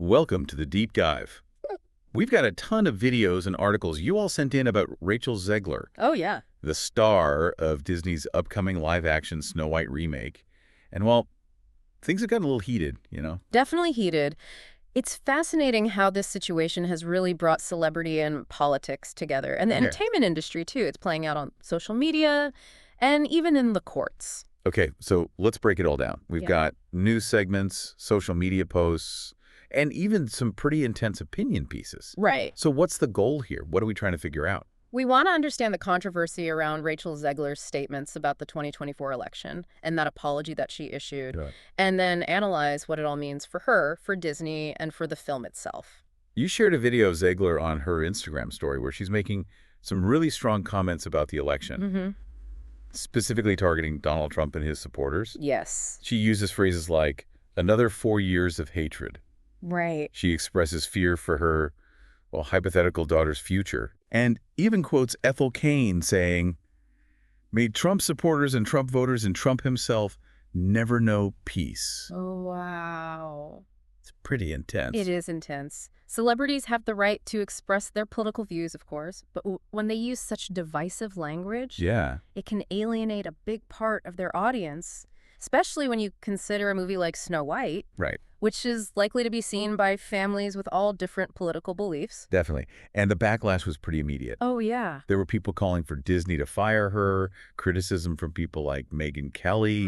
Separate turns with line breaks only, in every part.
Welcome to the Deep Dive. We've got a ton of videos and articles you all sent in about Rachel Zegler,
Oh, yeah.
the star of Disney's upcoming live-action Snow White remake. And, well, things have gotten a little heated.
Definitely heated. It's fascinating how this situation has really brought celebrity and politics together. And the
Yeah.
entertainment industry, too. It's playing out on social media and even in the courts.
Okay, so let's break it all down. We've
Yeah.
got news segments, social media posts, and even some pretty intense opinion pieces.
Right.
So what's the goal here? What are we trying to figure out?
We want to understand the controversy around Rachel Zegler's statements about the 2024 election and that apology that she issued,
Good.
and then analyze what it all means for her, for Disney, and for the film itself.
You shared a video of Zegler on her Instagram story where she's making some really strong comments about the election,
Mm-hmm.
specifically targeting Donald Trump and his supporters.
Yes.
She uses phrases like, another 4 years of hatred.
Right.
She expresses fear for her, hypothetical daughter's future, and even quotes Ethel Cain saying, may Trump supporters and Trump voters and Trump himself never know peace.
Oh, wow.
It's pretty intense.
It is intense. Celebrities have the right to express their political views, of course, but when they use such divisive language,
Yeah.
it can alienate a big part of their audience, especially when you consider a movie like Snow White,
Right.
which is likely to be seen by families with all different political beliefs.
Definitely. And the backlash was pretty immediate.
Oh, yeah.
There were people calling for Disney to fire her, criticism from people like Megyn Kelly,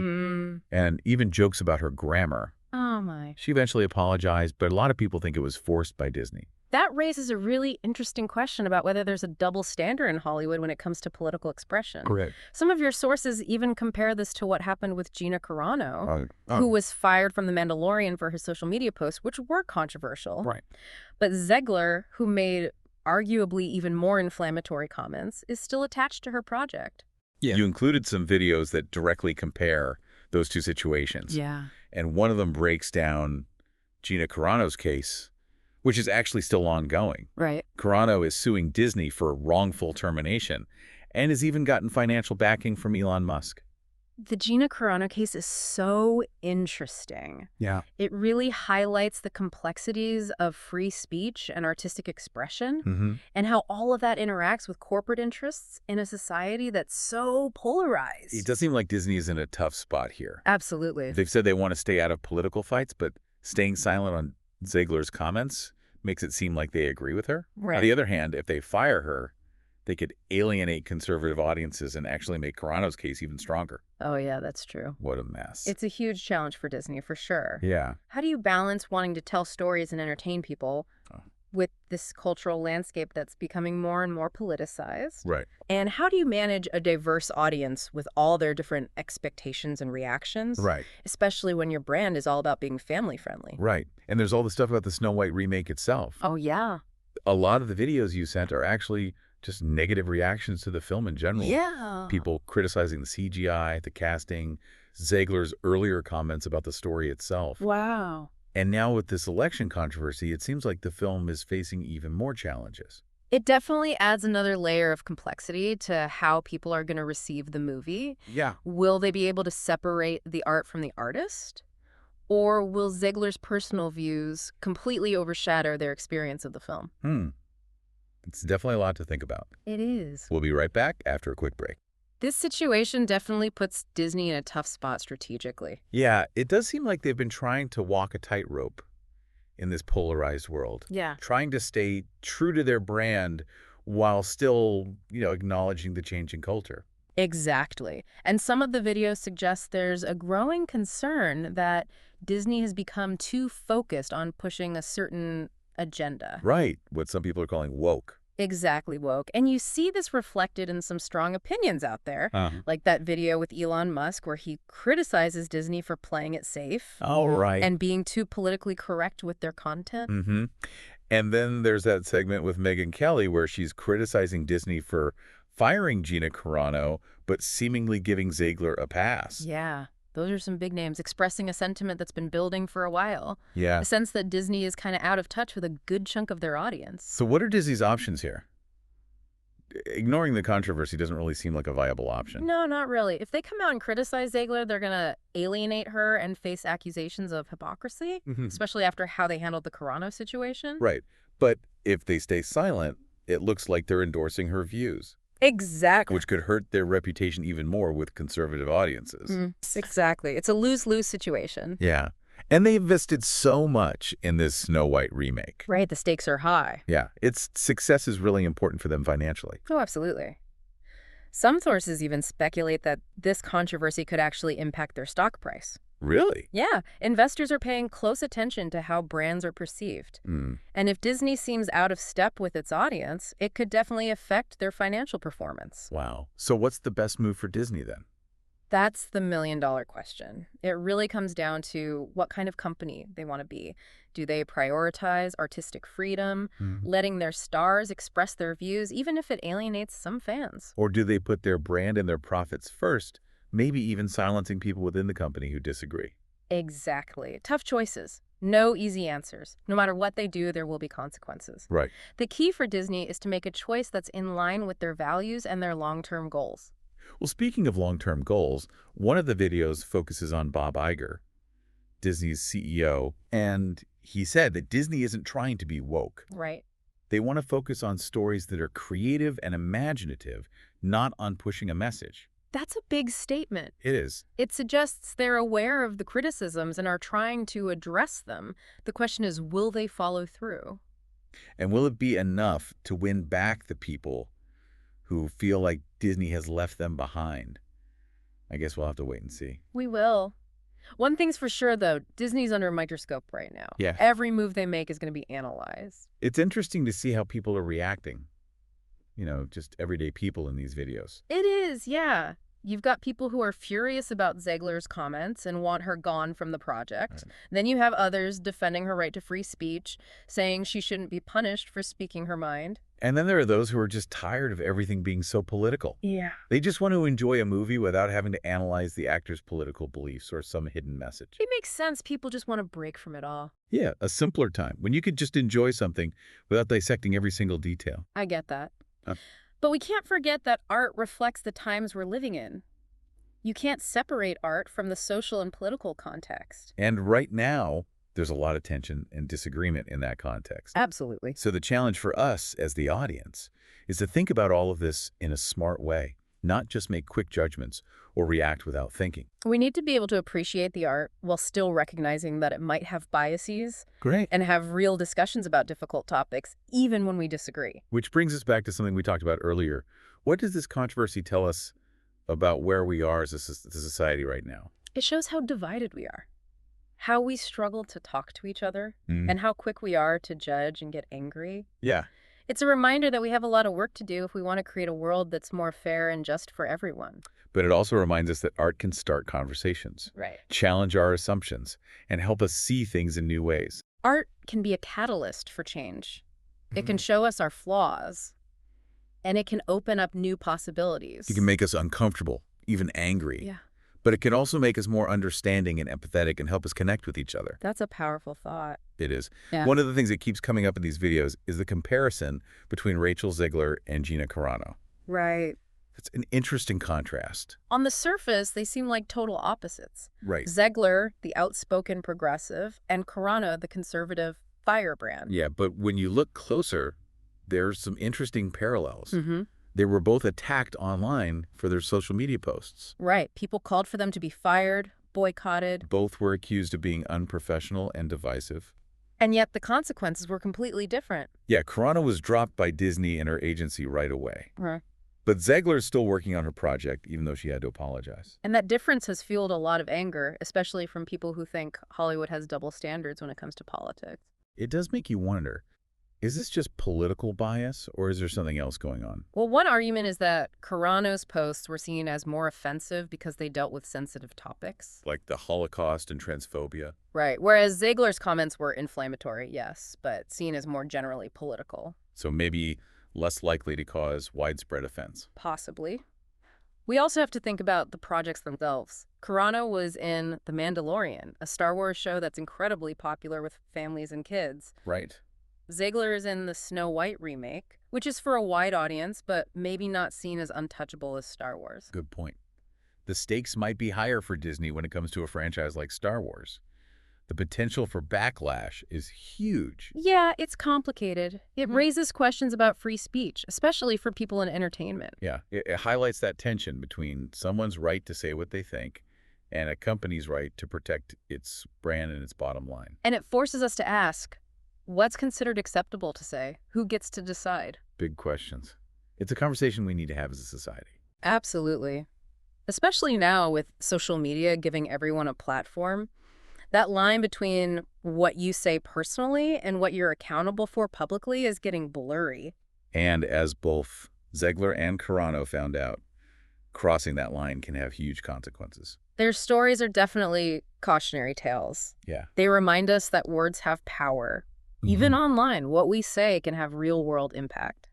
and even jokes about her grammar.
Oh, my.
She eventually apologized, but a lot of people think it was forced by Disney.
That raises a really interesting question about whether there's a double standard in Hollywood when it comes to political expression.
Correct.
Some of your sources even compare this to what happened with Gina Carano,
Oh.
who was fired from The Mandalorian for her social media posts, which were controversial.
Right.
But Zegler, who made arguably even more inflammatory comments, is still attached to her project.
Yeah. You included some videos that directly compare those two situations.
Yeah.
And one of them breaks down Gina Carano's case, which is actually still ongoing.
Right.
Carano is suing Disney for wrongful termination and has even gotten financial backing from Elon Musk.
The Gina Carano case is so interesting.
Yeah.
It really highlights the complexities of free speech and artistic expression, and how all of that interacts with corporate interests in a society that's so polarized.
It does seem like Disney is in a tough spot here.
Absolutely.
They've said they want to stay out of political fights, but staying silent on Zegler's comments makes it seem like they agree with her.
Right.
On the other hand, if they fire her, they could alienate conservative audiences and actually make Carano's case even stronger.
Oh, yeah, that's true.
What a mess.
It's a huge challenge for Disney, for sure.
Yeah.
How do you balance wanting to tell stories and entertain people with this cultural landscape that's becoming more and more politicized?
Right.
And how do you manage a diverse audience with all their different expectations and reactions?
Right.
Especially when your brand is all about being family-friendly.
Right. And there's all the stuff about the Snow White remake itself.
Oh, yeah.
A lot of the videos you sent are actually just negative reactions to the film in general.
Yeah.
People criticizing the CGI, the casting, Zegler's earlier comments about the story itself.
Wow.
And now with this election controversy, it seems like the film is facing even more challenges.
It definitely adds another layer of complexity to how people are going to receive the movie.
Yeah.
Will they be able to separate the art from the artist? Or will Zegler's personal views completely overshadow their experience of the film?
It's definitely a lot to think about.
It is.
We'll be right back after a quick break.
This situation definitely puts Disney in a tough spot strategically.
Yeah, it does seem like they've been trying to walk a tightrope in this polarized world.
Yeah.
Trying to stay true to their brand while still, acknowledging the changing culture.
Exactly. And some of the videos suggest there's a growing concern that Disney has become too focused on pushing a certain agenda.
Right. What some people are calling woke.
Exactly, woke. And you see this reflected in some strong opinions out there, like that video with Elon Musk where he criticizes Disney for playing it safe.
All right.
And being too politically correct with their content.
And then there's that segment with Megyn Kelly where she's criticizing Disney for firing Gina Carano, but seemingly giving Zegler a pass.
Yeah. Those are some big names expressing a sentiment that's been building for a while.
Yeah.
A sense that Disney is kind of out of touch with a good chunk of their audience.
So what are Disney's options here? ignoring the controversy doesn't really seem like a viable option.
No, not really. If they come out and criticize Zegler, they're going to alienate her and face accusations of hypocrisy, especially after how they handled the Carano situation.
Right. But if they stay silent, it looks like they're endorsing her views.
Exactly.
Which could hurt their reputation even more with conservative audiences.
Exactly. It's a lose-lose situation.
Yeah. And they invested so much in this Snow White remake.
Right. The stakes are high.
Yeah. Its success is really important for them financially.
Oh, absolutely. Some sources even speculate that this controversy could actually impact their stock price.
Really?
Yeah. Investors are paying close attention to how brands are perceived. And if Disney seems out of step with its audience, it could definitely affect their financial performance.
Wow. So what's the best move for Disney then?
That's the million-dollar question. It really comes down to what kind of company they want to be. Do they prioritize artistic freedom, letting their stars express their views, even if it alienates some fans?
Or do they put their brand and their profits first, maybe even silencing people within the company who disagree?
Exactly. Tough choices. No easy answers. No matter what they do, there will be consequences.
Right.
The key for Disney is to make a choice that's in line with their values and their long-term goals.
Well, speaking of long-term goals, one of the videos focuses on Bob Iger, Disney's CEO, and he said that Disney isn't trying to be woke.
Right.
They want to focus on stories that are creative and imaginative, not on pushing a message.
That's a big statement.
It is.
It suggests they're aware of the criticisms and are trying to address them. The question is, will they follow through?
And will it be enough to win back the people who feel like Disney has left them behind? I guess we'll have to wait and see.
We will. One thing's for sure, though, Disney's under a microscope right now.
Yeah.
Every move they make is going to be analyzed.
It's interesting to see how people are reacting. You know, just everyday people in these videos.
It is, yeah. You've got people who are furious about Zegler's comments and want her gone from the project.
Right.
Then you have others defending her right to free speech, saying she shouldn't be punished for speaking her mind.
And then there are those who are just tired of everything being so political.
Yeah.
They just want to enjoy a movie without having to analyze the actor's political beliefs or some hidden message.
It makes sense. People just want a break from it all.
Yeah, a simpler time when you could just enjoy something without dissecting every single detail.
I get that.
Huh.
But we can't forget that art reflects the times we're living in. You can't separate art from the social and political context.
And right now, there's a lot of tension and disagreement in that context.
Absolutely.
So the challenge for us as the audience is to think about all of this in a smart way, not just make quick judgments or react without thinking.
We need to be able to appreciate the art while still recognizing that it might have biases.
Great.
And have real discussions about difficult topics, even when we disagree.
Which brings us back to something we talked about earlier. What does this controversy tell us about where we are as a society right now?
It shows how divided we are, how we struggle to talk to each other, and how quick we are to judge and get angry.
Yeah.
It's a reminder that we have a lot of work to do if we want to create a world that's more fair and just for everyone.
But it also reminds us that art can start conversations,
Right.
challenge our assumptions, and help us see things in new ways.
Art can be a catalyst for change. It can show us our flaws, and it can open up new possibilities.
It can make us uncomfortable, even angry.
Yeah.
But it can also make us more understanding and empathetic and help us connect with each other.
That's a powerful thought.
It is.
Yeah.
One of the things that keeps coming up in these videos is the comparison between Rachel Zegler and Gina Carano.
Right.
It's an interesting contrast.
On the surface, they seem like total opposites.
Right.
Zegler, the outspoken progressive, and Carano, the conservative firebrand.
Yeah, but when you look closer, there's some interesting parallels.
Mm-hmm.
They were both attacked online for their social media posts.
Right. People called for them to be fired, boycotted.
Both were accused of being unprofessional and divisive.
And yet the consequences were completely different.
Yeah, Carano was dropped by Disney and her agency right away.
Right.
But Zegler's still working on her project, even though she had to apologize.
And that difference has fueled a lot of anger, especially from people who think Hollywood has double standards when it comes to politics.
It does make you wonder, is this just political bias, or is there something else going on?
Well, one argument is that Carano's posts were seen as more offensive because they dealt with sensitive topics.
Like the Holocaust and transphobia?
Right, whereas Zegler's comments were inflammatory, yes, but seen as more generally political.
So maybe less likely to cause widespread offense.
Possibly. We also have to think about the projects themselves. Carano was in The Mandalorian, a Star Wars show that's incredibly popular with families and kids.
Right.
Zegler is in the Snow White remake, which is for a wide audience, but maybe not seen as untouchable as Star Wars.
Good point. The stakes might be higher for Disney when it comes to a franchise like Star Wars. The potential for backlash is huge.
Yeah, it's complicated. It raises questions about free speech, especially for people in entertainment.
Yeah, it highlights that tension between someone's right to say what they think and a company's right to protect its brand and its bottom line.
And it forces us to ask, what's considered acceptable to say? Who gets to decide?
Big questions. It's a conversation we need to have as a society.
Absolutely. Especially now with social media giving everyone a platform. That line between what you say personally and what you're accountable for publicly is getting blurry.
And as both Zegler and Carano found out, crossing that line can have huge consequences.
Their stories are definitely cautionary tales.
Yeah.
They remind us that words have power. Even online, what we say can have real-world impact.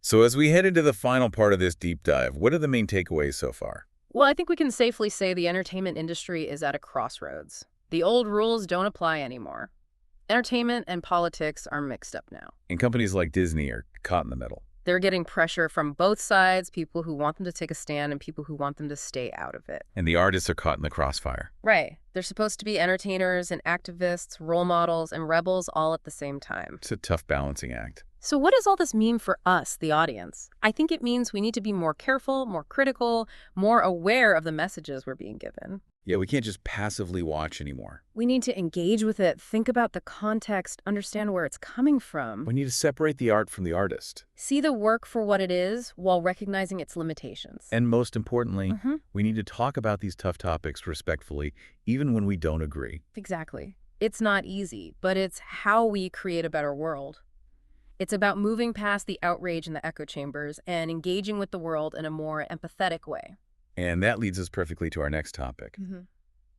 So as we head into the final part of this deep dive, what are the main takeaways so far?
Well, I think we can safely say the entertainment industry is at a crossroads. The old rules don't apply anymore. Entertainment and politics are mixed up now.
And companies like Disney are caught in the middle.
They're getting pressure from both sides, people who want them to take a stand and people who want them to stay out of it.
And the artists are caught in the crossfire.
Right. They're supposed to be entertainers and activists, role models and rebels all at the same time.
It's a tough balancing act.
So what does all this mean for us, the audience? I think it means we need to be more careful, more critical, more aware of the messages we're being given.
Yeah, we can't just passively watch anymore.
We need to engage with it, think about the context, understand where it's coming from.
We need to separate the art from the artist.
See the work for what it is while recognizing its limitations.
And most importantly, we need to talk about these tough topics respectfully, even when we don't agree.
Exactly. It's not easy, but it's how we create a better world. It's about moving past the outrage and the echo chambers and engaging with the world in a more empathetic way.
And that leads us perfectly to our next topic.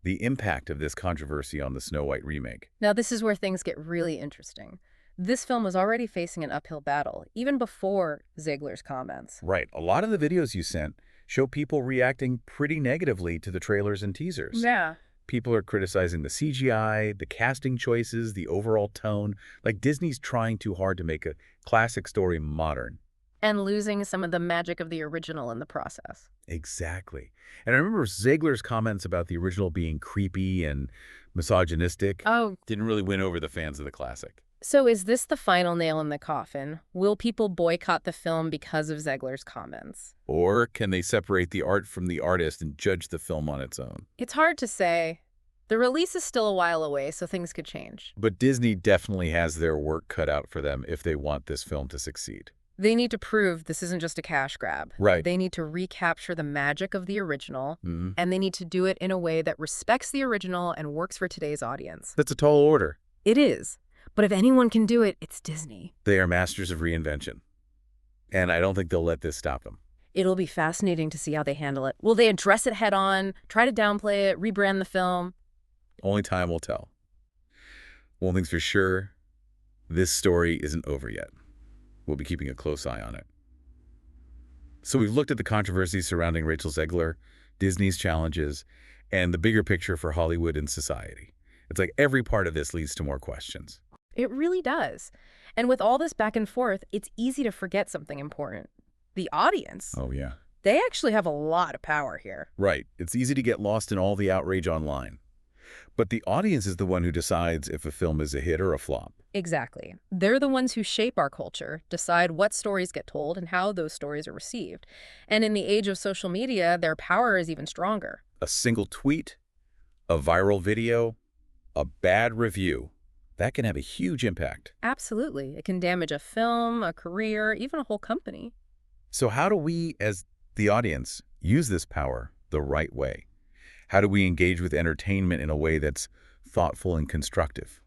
The impact of this controversy on the Snow White remake.
Now, this is where things get really interesting. This film was already facing an uphill battle, even before Zegler's comments.
Right. A lot of the videos you sent show people reacting pretty negatively to the trailers and teasers.
Yeah.
People are criticizing the CGI, the casting choices, the overall tone. Like Disney's trying too hard to make a classic story modern.
And losing some of the magic of the original in the process.
Exactly. And I remember Zegler's comments about the original being creepy and misogynistic.
Oh.
Didn't really win over the fans of the classic.
So is this the final nail in the coffin? Will people boycott the film because of Zegler's comments?
Or can they separate the art from the artist and judge the film on its own?
It's hard to say. The release is still a while away, so things could change.
But Disney definitely has their work cut out for them if they want this film to succeed.
They need to prove this isn't just a cash grab.
Right.
They need to recapture the magic of the original, and they need to do it in a way that respects the original and works for today's audience.
That's a tall order.
It is. But if anyone can do it, it's Disney.
They are masters of reinvention. And I don't think they'll let this stop them.
It'll be fascinating to see how they handle it. Will they address it head on, try to downplay it, rebrand the film?
Only time will tell. One thing's for sure, this story isn't over yet. We'll be keeping a close eye on it. So we've looked at the controversy surrounding Rachel Zegler, Disney's challenges, and the bigger picture for Hollywood and society. It's like every part of this leads to more questions.
It really does. And with all this back and forth, it's easy to forget something important. The audience.
Oh, yeah.
They actually have a lot of power here.
Right. It's easy to get lost in all the outrage online. But the audience is the one who decides if a film is a hit or a flop.
Exactly. They're the ones who shape our culture, decide what stories get told and how those stories are received. And in the age of social media, their power is even stronger.
A single tweet, a viral video, a bad review, that can have a huge impact.
Absolutely. It can damage a film, a career, even a whole company.
So how do we, as the audience, use this power the right way? How do we engage with entertainment in a way that's thoughtful and constructive?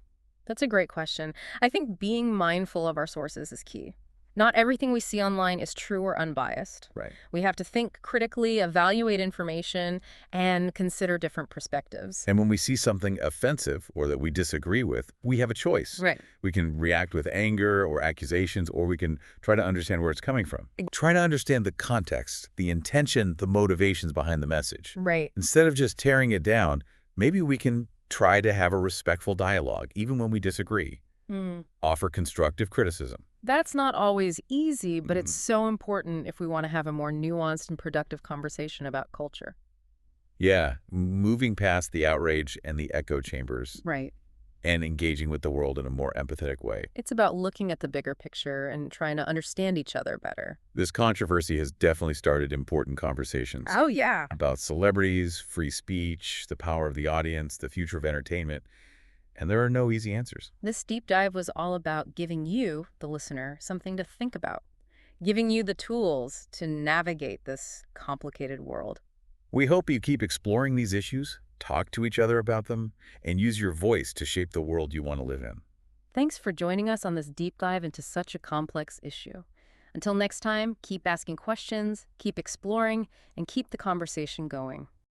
That's a great question. I think being mindful of our sources is key. Not everything we see online is true or unbiased.
Right.
We have to think critically, evaluate information, and consider different perspectives.
And when we see something offensive or that we disagree with, we have a choice.
Right.
We can react with anger or accusations, or we can try to understand where it's coming from. Try to understand the context, the intention, the motivations behind the message.
Right.
Instead of just tearing it down, maybe we can try to have a respectful dialogue, even when we disagree. offer constructive criticism.
That's not always easy, but it's
Mm.
so important if we want to have a more nuanced and productive conversation about culture.
Yeah, moving past the outrage and the echo chambers
Right.
and engaging with the world in a more empathetic way.
It's about looking at the bigger picture and trying to understand each other better.
This controversy has definitely started important conversations
Oh, yeah.
about celebrities, free speech, the power of the audience, the future of entertainment, and there are no easy answers.
This deep dive was all about giving you, the listener, something to think about, giving you the tools to navigate this complicated world.
We hope you keep exploring these issues, talk to each other about them, and use your voice to shape the world you want to live in.
Thanks for joining us on this deep dive into such a complex issue. Until next time, keep asking questions, keep exploring, and keep the conversation going.